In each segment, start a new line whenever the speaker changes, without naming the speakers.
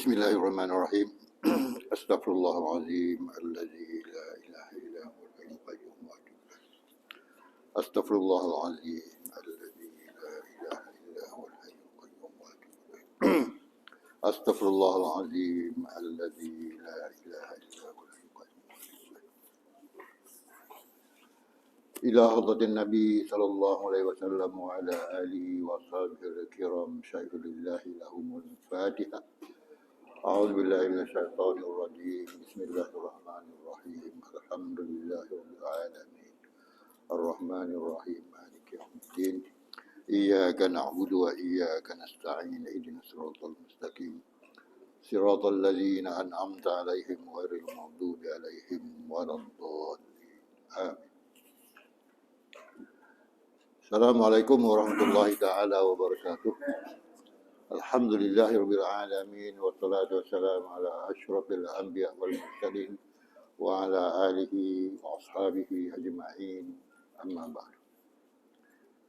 Bismillahirrahmanirrahim. Astaghfirullahalazim alladzi la ilaha illa huwal hayyul qayyum wa atubu ilaih. Astaghfirullahalazim alladzi la ilaha illa huwal hayyul qayyum wa atubu ilaih. Astaghfirullahalazim alladzi la ilaha illa huwal hayyul qayyum. Ila hadratin Nabi sallallahu alaihi wasallam wa ala alihi wa sahbihi al-kiram syaikhulillah lahumul Fatihah. أعوذ بالله من الشيطان الرجيم بسم الله الرحمن الرحيم الحمد لله رب العالمين الرحمن الرحيم مالك يوم الدين إياك نعبد وإياك نستعين اهدنا الصراط المستقيم صراط الذين أنعمت عليهم غير المغضوب عليهم ولا الضالين آمين. السلام عليكم ورحمة الله تعالى وبركاته. Alhamdulillahirabbil alamin wassalatu wassalamu ala asyrafil anbiya wal mursalin wa ala alihi wa ashabihi ajma'in. Amma ba'd.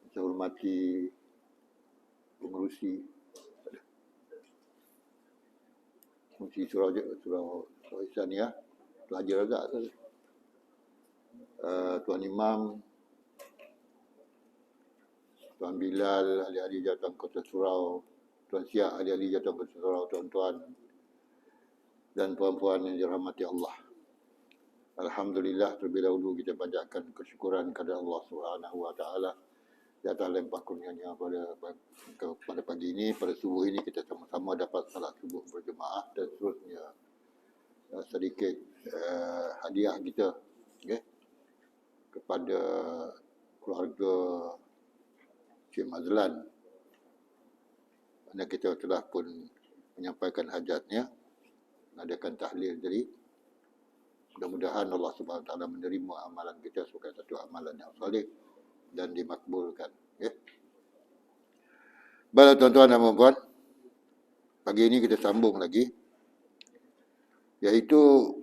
Saya hormati pengerusi surau Ihsaniyah, pelajar agak Tuan Imam, Tuan Bilal, ahli-ahli jawatan Kota Surau, Tuan Siak, ahli-ahli jawatan Kota Surau, tuan-tuan dan puan-puan yang dirahmati Allah. Alhamdulillah, terlebih dahulu kita panjatkan kesyukuran kepada Allah Subhanahu wa taala di atas limpah kurnianya pada pagi ini, pada subuh ini kita sama-sama dapat salat subuh berjemaah dan seterusnya sedikit hadiah kita kepada keluarga Cik Mazlan. Kerana kita telah pun menyampaikan hajatnya, mengadakan tahlil jadi mudah-mudahan Allah Subhanahu Wa Taala menerima amalan kita sebagai satu amalan yang soleh dan dimakbulkan. Baiklah tuan-tuan dan puan-puan, pagi ini kita sambung lagi, iaitu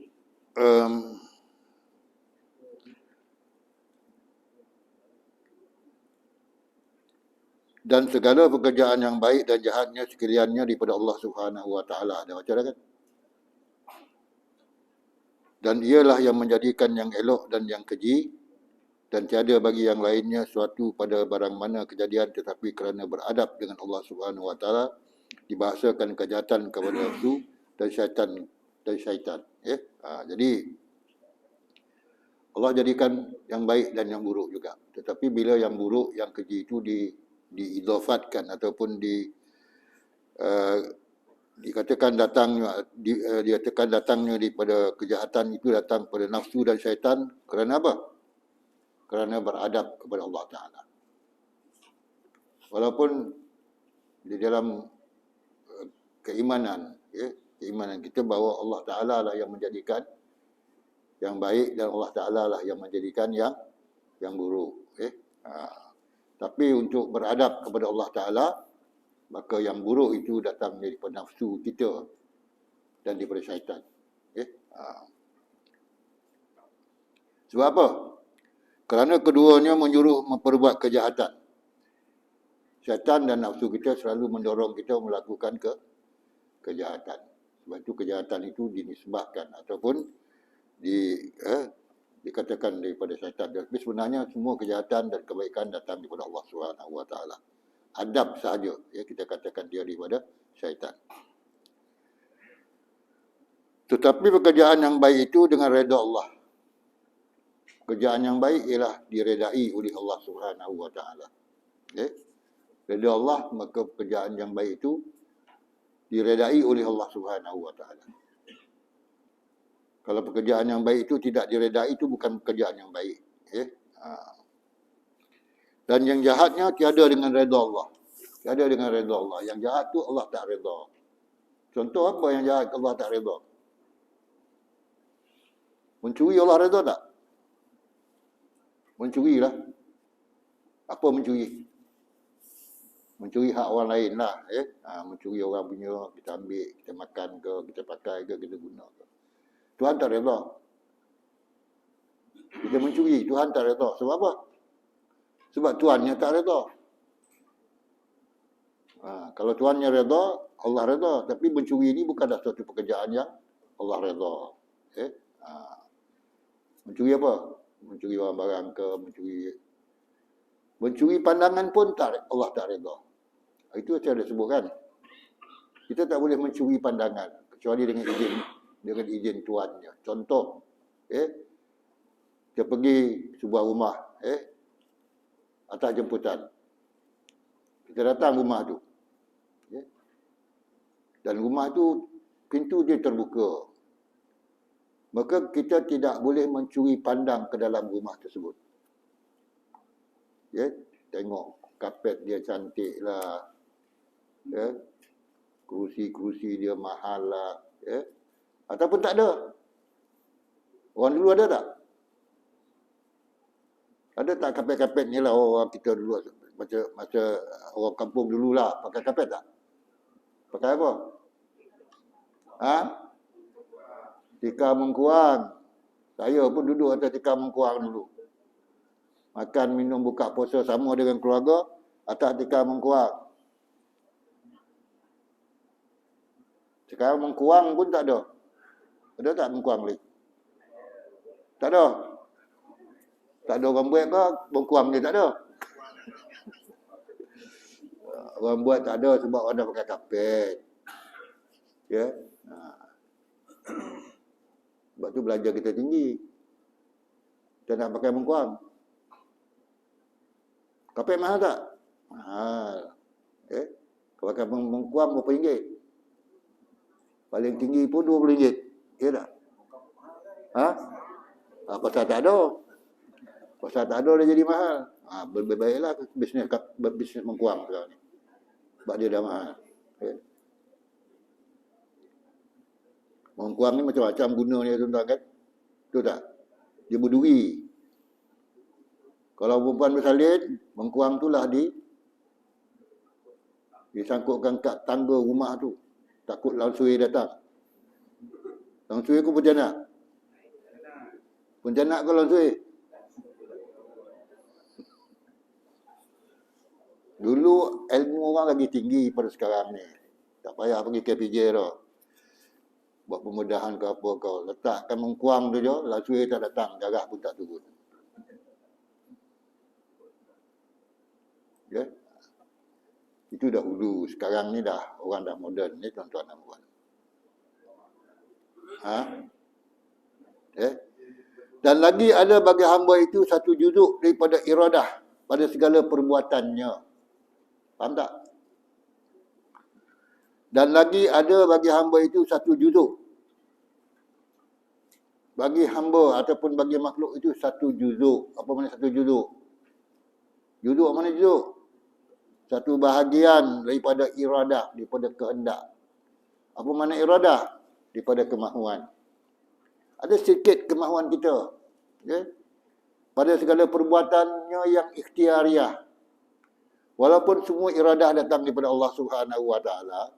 dan segala pekerjaan yang baik dan jahatnya sekaliannya daripada Allah Subhanahu Wa Taala. Ada baca kan? Dan ialah yang menjadikan yang elok dan yang keji, dan tiada bagi yang lainnya suatu pada barang mana kejadian tetapi kerana beradab dengan Allah Subhanahu Wa Taala dibahasakan kejahatan kepada nafsu dan syaitan. Jadi Allah jadikan yang baik dan yang buruk juga. Tetapi bila yang buruk, yang keji itu diidhafatkan ataupun dikatakan datangnya daripada kejahatan itu datang pada nafsu dan syaitan kerana apa? Kerana beradab kepada Allah Ta'ala. Walaupun di dalam keimanan kita bahawa Allah Ta'ala lah yang menjadikan yang baik dan Allah Ta'ala lah yang menjadikan yang buruk. Tapi untuk beradab kepada Allah Ta'ala, maka yang buruk itu datang daripada nafsu kita dan daripada syaitan. Sebab apa? Kerana keduanya menyuruh memperbuat kejahatan. Syaitan dan nafsu kita selalu mendorong kita melakukan kejahatan. Sebab itu kejahatan itu dinisbahkan ataupun dikatakan daripada syaitan. Tapi sebenarnya semua kejahatan dan kebaikan datang daripada Allah Subhanahu Wa Taala. Adab sahaja kita katakan dia daripada syaitan. Tetapi pekerjaan yang baik itu dengan redha Allah. Pekerjaan yang baik ialah diredai oleh Allah Subhanahu Wa Taala. Redha Allah, maka pekerjaan yang baik itu diredai oleh Allah Subhanahu Wa Taala. Kalau pekerjaan yang baik itu tidak diredai, itu bukan pekerjaan yang baik. Dan yang jahatnya tiada dengan redha Allah. Tiada dengan redha Allah. Yang jahat tu Allah tak redha. Contoh apa yang jahat Allah tak redha? Mencuri Allah redha tak? Mencuri lah. Apa mencuri? Mencuri hak orang lain lah. Mencuri orang punya, kita ambil, kita makan ke, kita pakai ke, kita guna ke. Tuhan tak redha. Kita mencuri, Tuhan tak redha. Sebab apa? Sebab Tuhannya tak redha. Kalau Tuhannya redha, Allah redha. Tapi mencuri ini bukanlah suatu pekerjaan yang Allah redha. Mencuri apa? Mencuri barang-barang ke, mencuri pandangan pun Allah tak redha. Itu saya dah sebutkan. Kita tak boleh mencuri pandangan kecuali dengan izin tuannya. Contoh, kita pergi sebuah rumah, atas jemputan. Kita datang rumah tu. Dan rumah tu pintu dia terbuka. Maka kita tidak boleh mencuri pandang ke dalam rumah tersebut. Tengok kapet dia cantik lah. Kerusi-kerusi dia mahal lah. Ataupun tak ada. Orang dulu ada tak? Ada tak kapet-kapet ni lah orang kita dulu. Macam orang kampung dulu lah. Pakai kapet tak? Pakai apa? Tikar mengkuang. Saya pun duduk atas tikar mengkuang dulu. Makan, minum, buka puasa sama dengan keluarga atas tikar mengkuang. Sekarang mengkuang pun tak ada. Ada tak mengkuang lagi? Tak ada. Tak ada orang buat ke? Mengkuang dia tak ada. Orang buat tak ada sebab orang dah pakai kapet. Sebab tu belanja kita tinggi. Kita nak pakai mengkuang. Kapet mahal tak? Mahal. Kalau pakai mengkuang berapa ringgit? Paling tinggi pun RM20. Ya tak? Pasal tak ada. Pasal tak ada dia jadi mahal. Baiklah bisnes mengkuang sekarang ni. Sebab dia dah mahal. Mengkuang ni macam-macam guna dia tuan-tuan kan? Betul tak? Dia berduri. Kalau perempuan bersalin, mengkuang tu lah disangkutkan kat tangga rumah tu. Takut langsui datang. Langsui aku pontianak. Pontianak ke langsui? Dulu ilmu orang lagi tinggi pada sekarang ni. Tak payah pergi KPJ dah. Buat pemudahan ke apa kau. Letakkan mengkuang tu je, langsui tak datang. Jarak pun tak turun. Itu dahulu. Sekarang ni dah orang dah moden ni tuan-tuan dan puan. Dan lagi ada bagi hamba itu satu juzuk daripada iradah pada segala perbuatannya. Faham tak? Dan lagi ada bagi hamba itu satu juzuk. Bagi hamba ataupun bagi makhluk itu satu juzuk. Apa makna satu juzuk? Juzuk mana juzuk? Satu bahagian daripada iradah, daripada kehendak. Apa makna iradah? Daripada kemahuan. Ada sedikit kemahuan kita. Pada segala perbuatannya yang ikhtiariah. Walaupun semua iradah datang daripada Allah Subhanahu Wa Taala,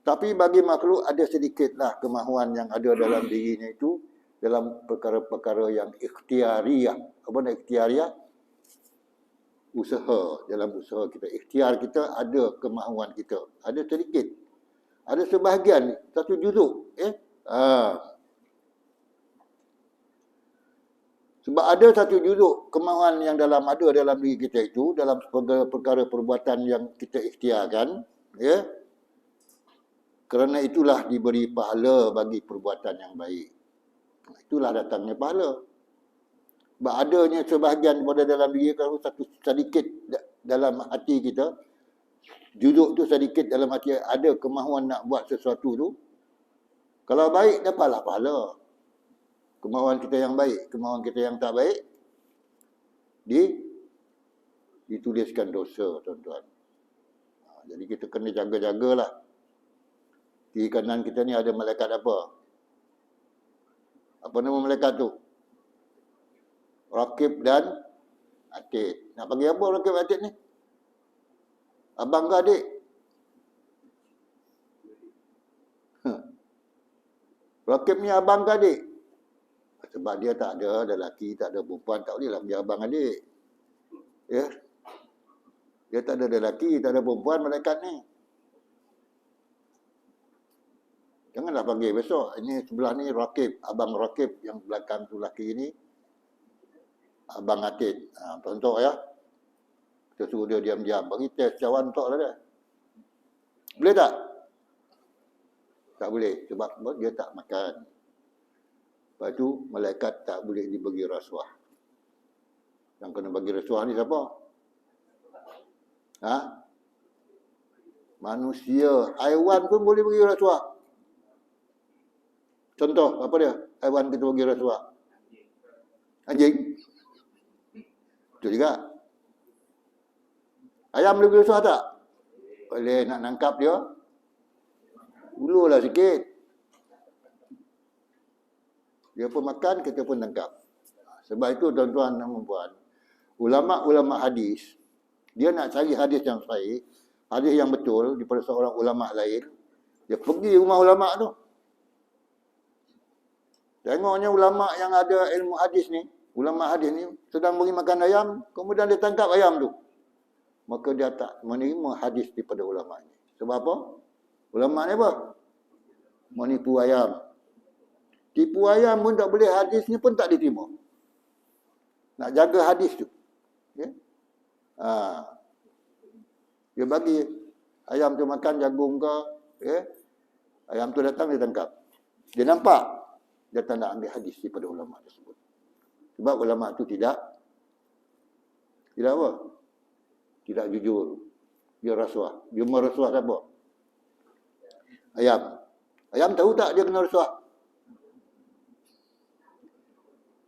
tapi bagi makhluk ada sedikitlah kemahuan yang ada dalam dirinya itu dalam perkara-perkara yang ikhtiariah. Apa makna ikhtiariah? Usaha. Dalam usaha kita, ikhtiar kita ada kemahuan kita. Ada sedikit. Ada sebahagian, satu juzuk. Sebab ada satu juzuk kemahuan yang ada dalam diri kita itu, dalam perkara perbuatan yang kita ikhtiarkan. Kerana itulah diberi pahala bagi perbuatan yang baik. Itulah datangnya pahala. Sebab adanya sebahagian pada dalam diri kalau satu sedikit dalam hati kita, juzuk tu sedikit dalam hati, ada kemahuan nak buat sesuatu tu. Kalau baik, dapatlah pahala. Kemahuan kita yang baik, kemahuan kita yang tak baik, dituliskan dosa, tuan-tuan. Jadi kita kena jaga-jagalah. Kiri kanan kita ni ada malaikat apa? Apa nama malaikat tu? Raqib dan Atid. Nak panggil apa Raqib Atid ni? Abang ke adik? Raqib ni abang ke adik? Sebab dia tak ada lelaki, tak ada perempuan, tak bolehlah panggil abang adik. Dia tak ada lelaki, tak ada perempuan malaikat ni. Janganlah panggil besok. Ini sebelah ni Rakib, Abang Rakib, yang belakang tu laki ni Abang Atid. Tontok ya. Kita suruh dia diam-diam. Bagi test cawan tok lah dia. Boleh tak? Tak boleh. Sebab dia tak makan. Lepas tu, malaikat tak boleh dibagi rasuah. Yang kena bagi rasuah ni siapa? Ha? Manusia. Haiwan pun boleh bagi rasuah. Contoh, apa dia? Haiwan kita bagi rasuah. Anjing. Betul juga. Ayam boleh bagi rasuah tak? Boleh. Nak nangkap dia, ulurlah sikit. Dia pun makan, kita pun tangkap. Sebab itu tuan-tuan dan puan, ulama-ulama hadis, dia nak cari hadis yang sahih, hadis yang betul daripada seorang ulama lain, dia pergi rumah ulama tu. Tengoknya ulama yang ada ilmu hadis ni, ulama hadis ni sedang beri makan ayam, kemudian dia tangkap ayam tu. Maka dia tak menerima hadis daripada ulama ni. Sebab apa? Ulama ni apa? Menipu ayam. Tipu ayam pun tak boleh, hadisnya pun tak diterima. Nak jaga hadis tu. Okay? Dia bagi ayam tu makan jagung ke, okay? Ayam tu datang, dia tangkap. Dia nampak, dia tak nak ambil hadis daripada ulama tersebut. Sebab ulama tu tidak apa? Tidak jujur. Dia rasuah. Dia merasuah siapa? Ayam. Ayam tahu tak dia kena rasuah?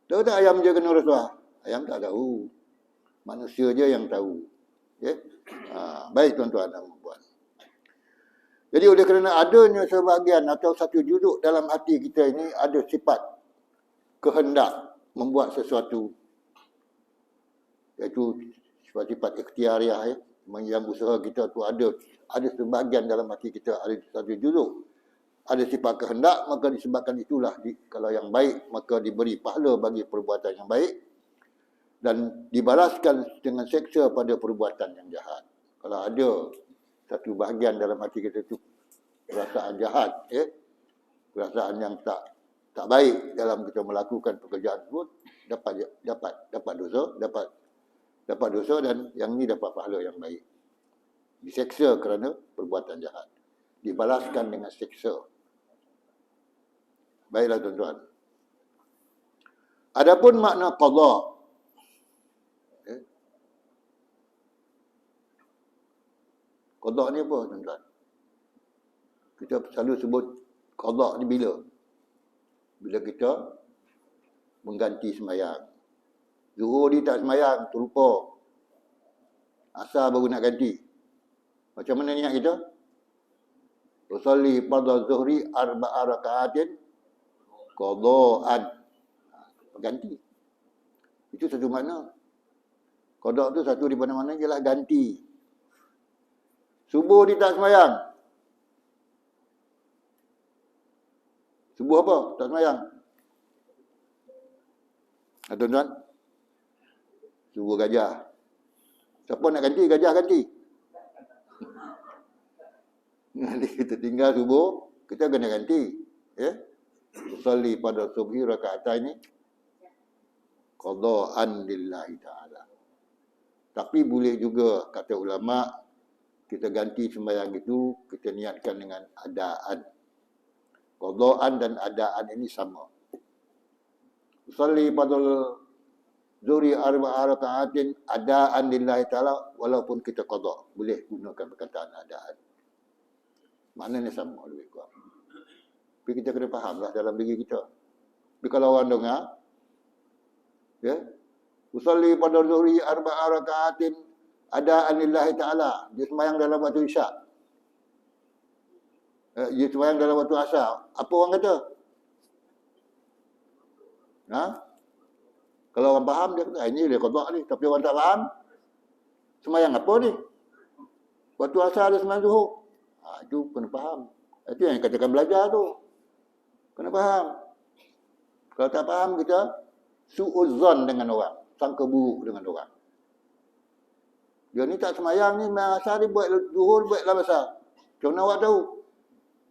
Tahu tak ayam dia kena rasuah? Ayam tak tahu. Manusia je yang tahu. Okay? Baik tuan-tuan dan puan. Jadi oleh kerana adanya sebahagian atau satu juzuk dalam hati kita ini ada sifat kehendak membuat sesuatu, iaitu sifat-sifat ikhtiariah, yang usaha kita tu ada sebahagian dalam hati kita, ada satu juzuk, ada sifat kehendak, maka disebabkan itulah kalau yang baik maka diberi pahala bagi perbuatan yang baik dan dibalaskan dengan seksa pada perbuatan yang jahat. Kalau ada satu bahagian dalam hati kita itu perasaan jahat, perasaan yang tak baik dalam kita melakukan pekerjaan tersebut, dapat dosa, dan yang ni dapat pahala yang baik. Diseksa kerana perbuatan jahat, dibalaskan dengan seksa. Baiklah tuan-tuan. Adapun makna qada, qada ni apa tuan-tuan? Kita selalu sebut qada ni bila kita mengganti sembahyang. Zuhur ni tak sembahyang, terlupa, asar baru nak ganti. Macam mana niat kita? Usalli fardhu zuhri arba'a raka'atin qada'an. Ganti. Itu satu makna. Qada' tu satu di mana-mana ialah ganti. Subuh ni tak sembahyang. Subuh apa? Tak sembahyang. Tuan-tuan, subuh gajah. Siapa nak ganti? Gajah ganti. Nanti kita tinggal subuh, kita kena ganti. Usalli pada subhi raka'ataini qada'an lillahi ta'ala. Tapi boleh juga, kata ulama, kita ganti sembahyang itu, kita niatkan dengan adaan. Qada'an dan adaan ini sama. Usalli pada zuhri arba'a raka'atin adaan lillahi ta'ala, walaupun kita qada', boleh gunakan perkataan adaan. Maknanya sama lebih kurang. Tapi kita kena fahamlah dalam diri kita. Tapi kalau orang dengar, usalli pada zuhri arba'a raka'atin adaan lillahi ta'ala, dia sembahyang dalam waktu isyak, dia sembahyang dalam waktu asar, apa orang kata? Kalau orang faham, dia kata, ini dia qada' ni. Tapi orang tak faham, sembahyang apa ni? Waktu asar dia sembahyang zuhur. Itu kena faham. Itu yang katakan belajar tu. Kena faham. Kalau tak faham, kita su'uzzon dengan orang, sangka buruk dengan orang. Dia ni tak sembahyang ni, sembahyang asar, dia buat zuhur, buat dalam asar. Macam mana awak tahu?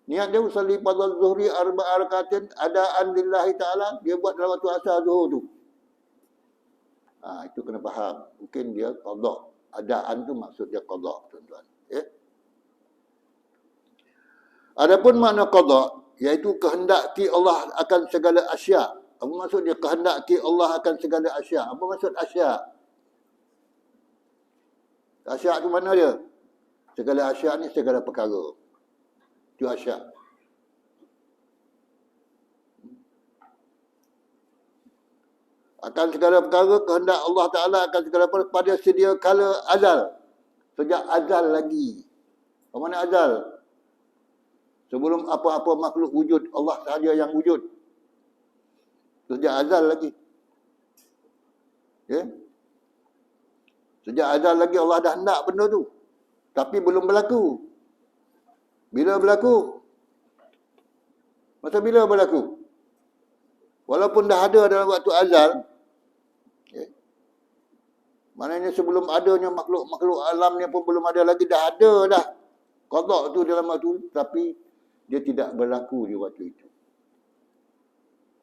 Niat dia usalli fardhu zuhri arba'a rakaatin adaan lillahi ta'ala, dia buat dalam waktu asar zuhur tu. Itu kena faham. Mungkin dia qada. Adaan tu maksud dia qada, tuan-tuan. Adapun makna qada iaitu kehendaki Allah akan segala asya. Apa maksud dia kehendaki Allah akan segala asya? Apa maksud asya? Asya tu mana dia? Segala asya ni segala perkara. Itu asya. Akan segala perkara, kehendak Allah Ta'ala akan segala perkara pada sedia kala azal. Sejak azal lagi. Apa mana azal? Sebelum apa-apa makhluk wujud, Allah sahaja yang wujud. Sejak azal lagi. Sejak azal lagi Allah dah hendak benda tu. Tapi belum berlaku. Bila berlaku? Masa bila berlaku? Walaupun dah ada dalam waktu azal, maknanya sebelum adanya makhluk-makhluk alam ni pun belum ada lagi, dah ada dah. Qada tu dalam waktu, tapi dia tidak berlaku di waktu itu.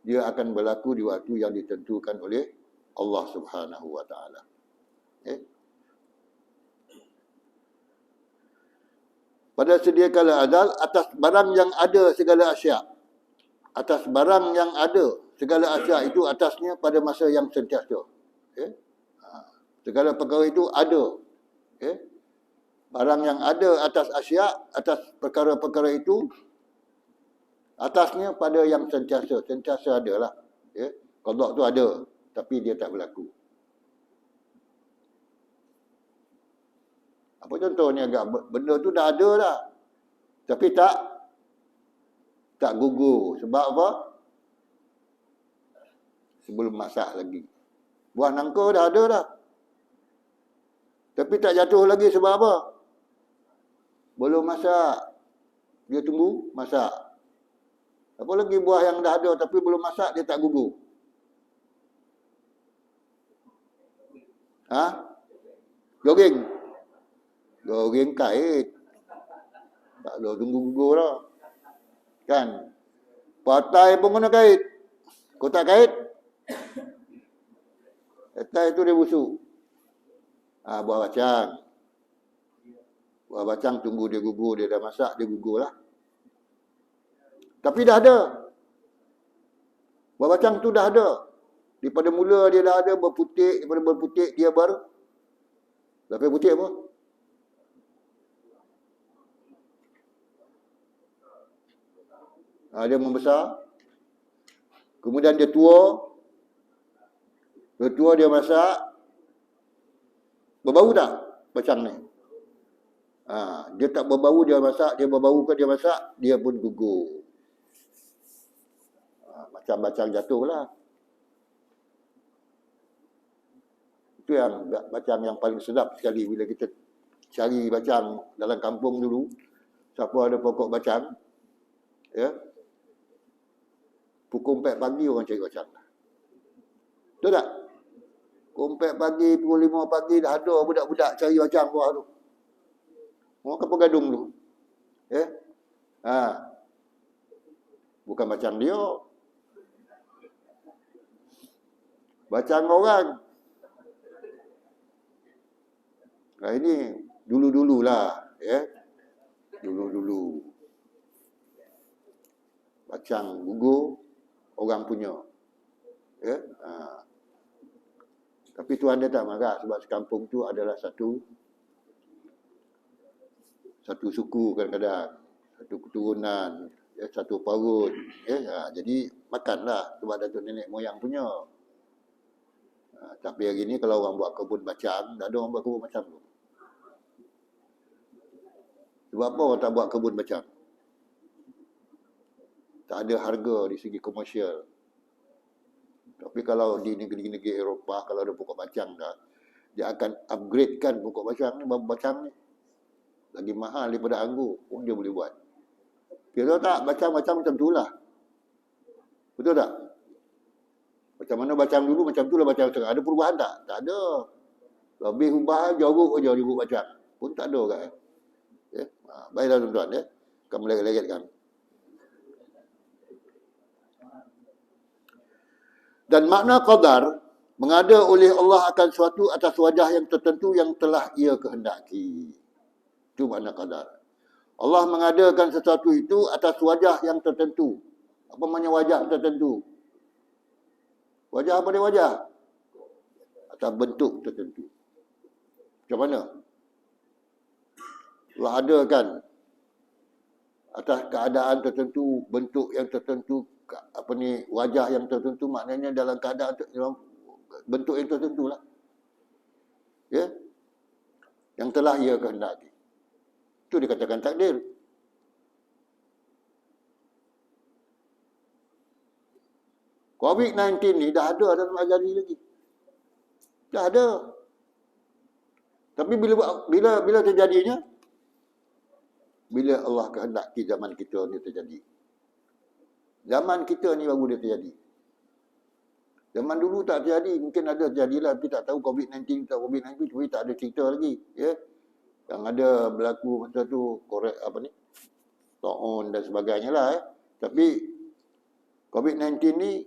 Dia akan berlaku di waktu yang ditentukan oleh Allah Subhanahu wa taala. Pada sedia kala azal atas barang yang ada segala asya. Atas barang yang ada segala asya itu atasnya pada masa yang sentiasa. Segala perkara itu ada. Barang yang ada atas asya, atas perkara-perkara itu, atasnya pada yang sentiasa. Sentiasa ada lah. Qada tu ada, tapi dia tak berlaku. Apa contohnya agak? Benda tu dah ada dah. Tapi tak gugur. Sebab apa? Sebelum masak lagi. Buah nangka dah ada dah. Tapi tak jatuh lagi sebab apa? Belum masak. Dia tunggu masak. Apa lagi buah yang dah ada tapi belum masak, dia tak gugur? Goreng. Goreng kait. Tak ada tunggu gugur dah. Kan? Patai pun kena kait. Kau tak kait? Patai tu dia busuk. Buah bacang. Buah bacang tunggu dia gugur, dia dah masak, dia gugur lah. Tapi dah ada. Buah bacang tu dah ada. Daripada mula dia dah ada, berputik. Daripada berputik dia Lepas putik apa? Dia membesar. Kemudian dia tua. Dia tua, dia masak. Berbau tak bacang ni? Dia tak berbau, dia masak. Dia berbau ke dia masak, dia pun gugur. Macam bacang jatuh lah. Itu yang bacang yang paling sedap sekali bila kita cari bacang dalam kampung dulu. Siapa ada pokok bacang, pukul 4 pagi orang cari bacang. Betul tak? Pukul 4 pagi, pukul 5 pagi dah ada budak-budak cari bacang bawah tu. Orang Kampung Gadung tu. Bukan bacang dia. Bacang orang. Ini dulu-dululah. Dulu-dulu. Bacang gugur, orang punya. Tapi Tuhan dia tak marah sebab sekampung tu adalah satu suku kadang-kadang, satu keturunan, satu parut. Jadi makanlah sebab datuk nenek moyang punya. Tapi hari ni kalau orang buat kebun bacang, dah ada orang buat kebun bacang tu. Sebab apa orang tak buat kebun bacang? Tak ada harga di segi komersial. Tapi kalau di negeri-negeri Eropah, kalau ada pokok bacang dah, dia akan upgradekan pokok bacang ni, bacang ni. Lagi mahal daripada anggur pun dia boleh buat. Kira tak, bacang-bacang macam tu lah. Betul tak? Macam mana bacang dulu, macam tu lah bacang sekarang. Ada perubahan tak? Tak ada. Lebih ubah, jorok je bacang. Pun tak ada kan. Baiklah tuan-tuan, kami lagi-lagi kan. Dan makna qadar, mengada oleh Allah akan suatu atas wajah yang tertentu yang telah ia kehendaki. Itu makna qadar. Allah mengadakan sesuatu itu atas wajah yang tertentu. Apa makna wajah tertentu? Wajah apa dia wajah? Atas bentuk tertentu. Macam mana? Allah adakan atas keadaan tertentu, bentuk yang tertentu, wajah yang tertentu, maknanya dalam keadaan bentuk yang tertentu lah. Ya? Yang telah ia kehendaki. Itu dikatakan takdir. COVID-19 ni dah ada dalam azali lagi. Dah ada. Tapi bila terjadinya? Bila Allah kehendaki zaman kita ni terjadi. Zaman kita ni baru dia terjadi. Zaman dulu tak terjadi. Mungkin ada terjadilah, tapi tak tahu COVID-19 tak COVID-19, tapi tak ada cerita lagi. Ya? Yang ada berlaku masa tu, taun dan sebagainya lah. Tapi COVID-19 ni,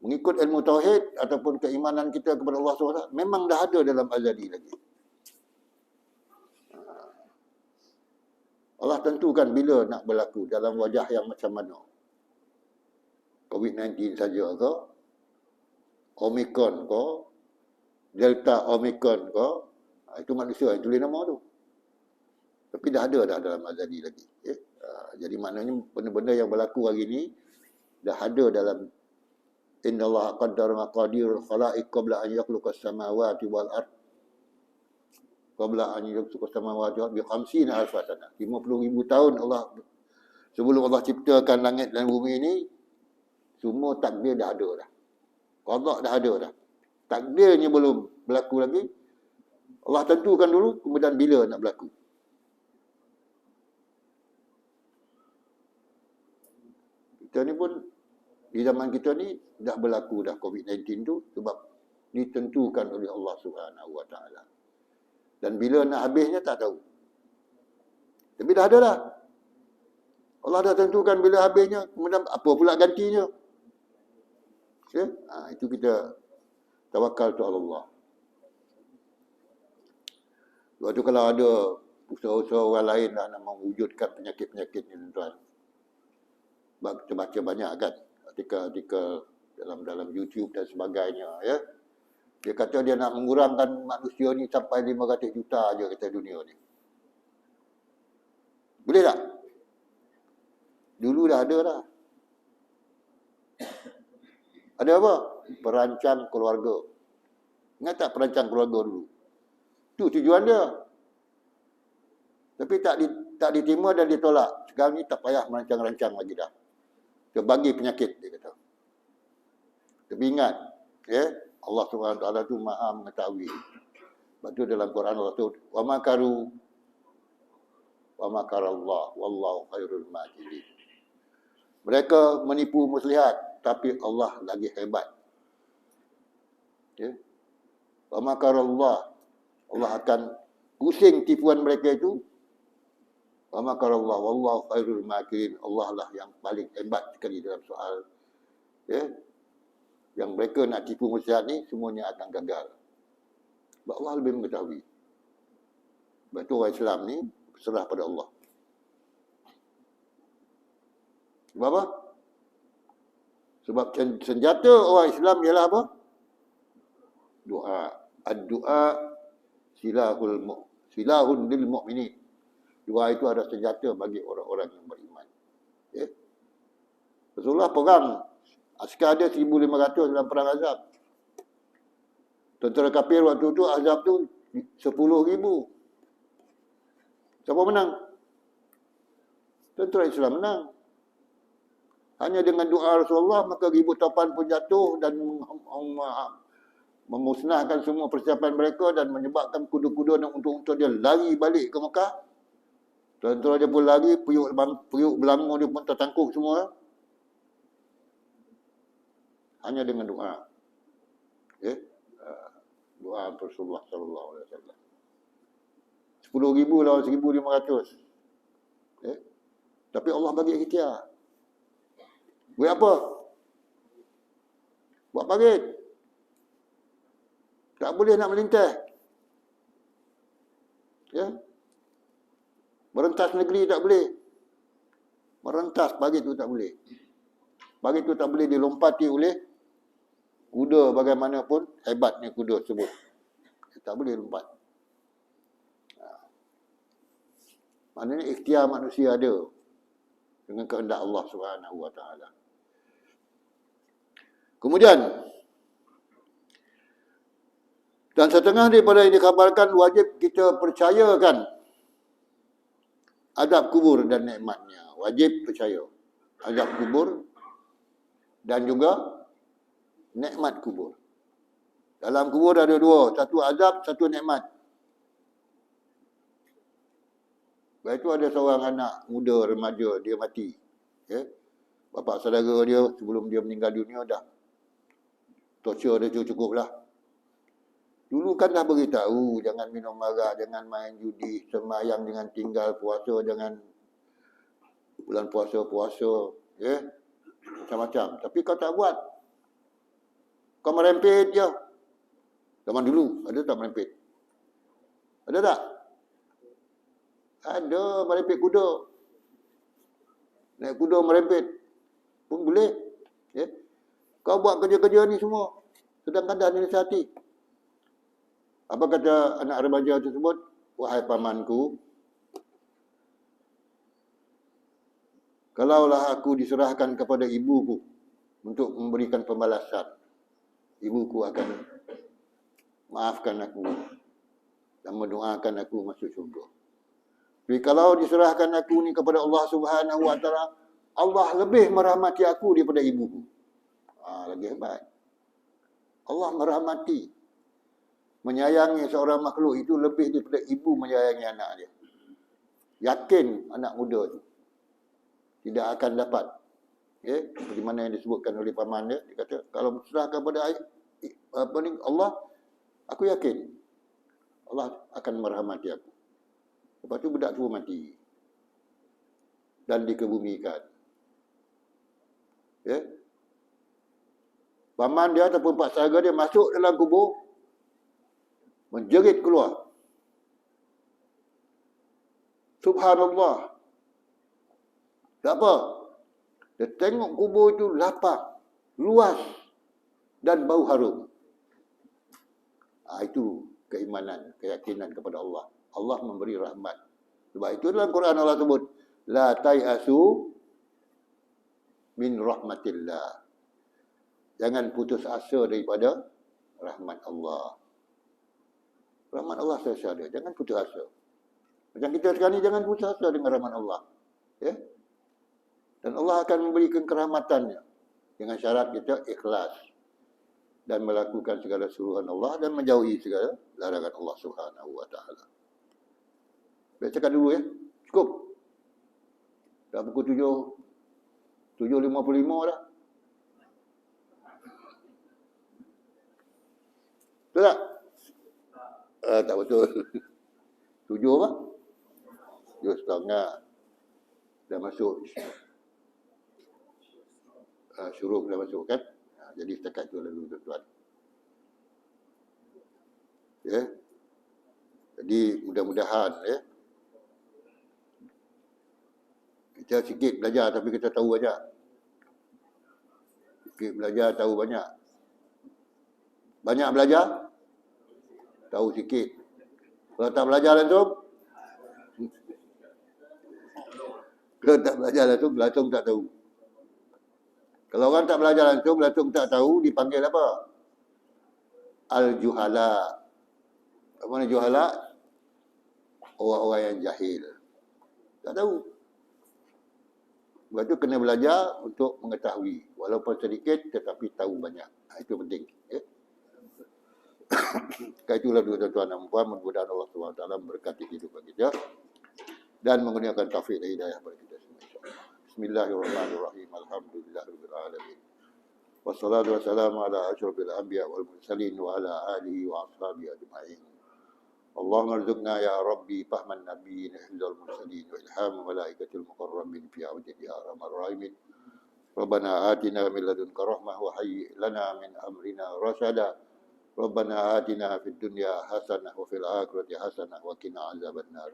mengikut ilmu tauhid ataupun keimanan kita kepada Allah SWT, memang dah ada dalam azali lagi. Allah tentukan bila nak berlaku, dalam wajah yang macam mana. COVID-19 saja ke, Omicron ke, Delta Omicron ke, itu manusia yang tulis nama tu. Tapi dah ada dah dalam azali lagi. Jadi maknanya benda-benda yang berlaku hari ni dah ada dalam Innallaha qaddara maqadirul khalaiq qabla an yakhluqas samawati wal ard. Qabla an yakhluqas samawati wal ard bi 50,000 sanah. 50,000 tahun Allah sebelum Allah ciptakan langit dan bumi ini, semua takdir dah ada dah. Qada dah ada dah. Takdirnya belum berlaku lagi. Allah tentukan dulu, kemudian bila nak berlaku. Kita ni pun, di zaman kita ni, dah berlaku dah COVID-19 tu, sebab ditentukan oleh Allah SWT. Dan bila nak habisnya, tak tahu. Tapi dah ada dah. Allah dah tentukan bila habisnya, kemudian apa pula gantinya. Ya? Itu kita tawakal tu Allah. Lepas tu kalau ada usaha-usaha orang lain lah nak mewujudkan penyakit-penyakit ni, tuan. Sebab kita baca banyak kan, artikel-artikel dalam YouTube dan sebagainya, ya. Dia kata dia nak mengurangkan manusia ni sampai 500 juta aja kata dunia ni. Boleh tak? Dulu dah ada dah. Ada apa? Perancang keluarga. Ingat tak perancang keluarga dulu? Itu tujuan dia. Tapi tak diterima dan ditolak. Sekarang ni tak payah merancang-rancang lagi dah. Dia bagi penyakit, dia kata. Tapi ingat, ya, Allah SWT tu maha mengetahui. Sebab tu dalam Quran Allah tu, wa makaru wa makarallah wallahu khairul makirin. Mereka menipu muslihat, tapi Allah lagi hebat. Ya. Wa makarallah, Allah akan pusing tipuan mereka itu. Wa makarallah wallahu khairul makirin. Allah lah yang paling hebat sekali dalam soal, ya, yang mereka nak tipu muslihat ni, semuanya akan gagal. Sebab Allah lebih mengetahui. Sebab tu orang Islam ni berserah pada Allah. Sebab apa? Sebab senjata orang Islam ialah apa? Doa. Ad-du'a silahun lil mu'minin. Doa itu ada senjata bagi orang-orang yang beriman. Ya? Rasulullah perang. Askar dia 1,500 dalam perang Azab. Tentera kafir waktu tu, Azab tu 10,000. Siapa menang? Tentera Islam menang. Hanya dengan doa Rasulullah, maka ribu topan pun jatuh dan memusnahkan semua persiapan mereka dan menyebabkan kuda-kuda untuk dia lari balik ke Mekah. Tentera dia pun lari, periuk belangor dia pun tertangkuk semua. Hanya dengan doa. Ya? Doa Rasulullah sallallahu alaihi wasallam. 10,000 lawan 1,500. Ya? Tapi Allah bagi ikhtiar. Buat apa? buat parit. Tak boleh nak melintas. Ya. Merentas negeri tak boleh. Merentas parit tu tak boleh. Parit tu tak boleh dilompati oleh kuda bagaimanapun hebatnya kuda tersebut. Tak boleh lompat. Maknanya ikhtiar manusia ada dengan kehendak Allah Subhanahu wa taala. Kemudian dan setengah daripada yang dikhabarkan wajib kita percayakan azab kubur dan nikmatnya. Wajib percaya azab kubur dan juga nikmat kubur. Dalam kubur ada dua, satu azab, satu nikmat. Lepas itu ada seorang anak muda, remaja, dia mati. Ya? Bapa saudara dia sebelum dia meninggal dunia dah torture dia cukup lah. Dulu kan dah beritahu jangan minum arak, jangan main judi, sembahyang dengan tinggal, puasa dengan bulan puasa, ya, macam-macam. Tapi kau tak buat. Kau merempit je. Zaman dulu ada tak merempit? Ada tak? Ada merempit kuda. Naik kuda merempit pun boleh. Ya. Kau buat kerja-kerja ni semua sedangkan dah dinasihati. Apa kata anak remaja tersebut? Wahai pamanku, kalaulah aku diserahkan kepada ibuku untuk memberikan pembalasan, ibuku akan maafkan aku dan mendoakan aku masuk syurga. Tapi kalau diserahkan aku ni kepada Allah Subhanahu wa taala, Allah lebih merahmati aku daripada ibuku. Lagi hebat. Allah merahmati, menyayangi seorang makhluk itu lebih daripada ibu menyayangi anak dia. Yakin anak muda tu tidak akan dapat, ya, seperti mana yang disebutkan oleh paman dia. Dia kata kalau serahkan kepada Allah, aku yakin Allah akan merahmati aku. Lepas tu budak tua mati dan dikebumikan. Ya. Paman dia ataupun pak saudara dia masuk dalam kubur, menjerit keluar. Subhanallah. Tak dia tengok kubur itu lapang, luas dan bau harum. Itu keimanan, keyakinan kepada Allah. Allah memberi rahmat. Sebab itu dalam Quran Allah sebut, la tai'asu min rahmatillah. Jangan putus asa daripada rahmat Allah. Rahmat Allah selalu ada. Jangan putus asa. Macam kita sekarang ni, jangan putus asa dengan rahmat Allah. Ya? Dan Allah akan memberikan kerahmatannya dengan syarat kita ikhlas dan melakukan segala suruhan Allah dan menjauhi segala larangan Allah Subhanahu wa taala. Saya cakap dulu, ya. Cukup. Dah pukul 7.55 dah. Betul tak? Tak betul. 7 apa? 7.30. Dah masuk. Syuruk dah masuk kan? Jadi setakat tu lalu tuan-tuan. Ya. Jadi mudah-mudahan, ya, kita sikit belajar tapi kita tahu banyak. Sikit belajar tahu banyak. Banyak belajar tahu sikit. Kalau tak belajar langsung, kalau tak belajar langsung tak tahu. Kalau orang tak belajar langsung tak tahu, dipanggil apa? Al-juhala. Apa mana juhala? Orang-orang yang jahil. Tak tahu. Sebab itu kena belajar untuk mengetahui. Walaupun sedikit tetapi tahu banyak. Itu penting. Ya? Itulah tuan-tuan dan puan, mudah-mudahan Allah SWT memberkati kehidupan kita dan menggunakan taufik dan hidayah kepada kita semua. Bismillahirrahmanirrahim. Alhamdulillahirabbil alamin. Wassalatu wassalamu ala asyrafil anbiya wal mursalin wa ala alihi wa ashabihi ajma'in. Allahumma rzuqna ya rabbi fahman nabiyyin hifdzal mursalin wa ilham malaikatil muqarrabin fi awjadi ya arhamar rahimin. ربنا آتنا من لدنك رحمة وهيئ لنا من أمرنا رشدا ربنا آتنا في الدنيا حسنة وفي الآخرة حسنة وقنا عذاب النار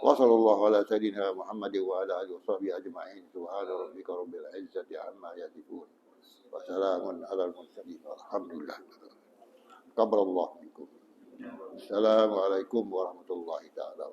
وصلى الله على سيدنا محمد وعلى آله وصحبه أجمعين سبحان ربك رب العزة عما يصفون وسلام على المرسلين والحمد لله قبل الله منكم السلام عليكم ورحمة الله تعالى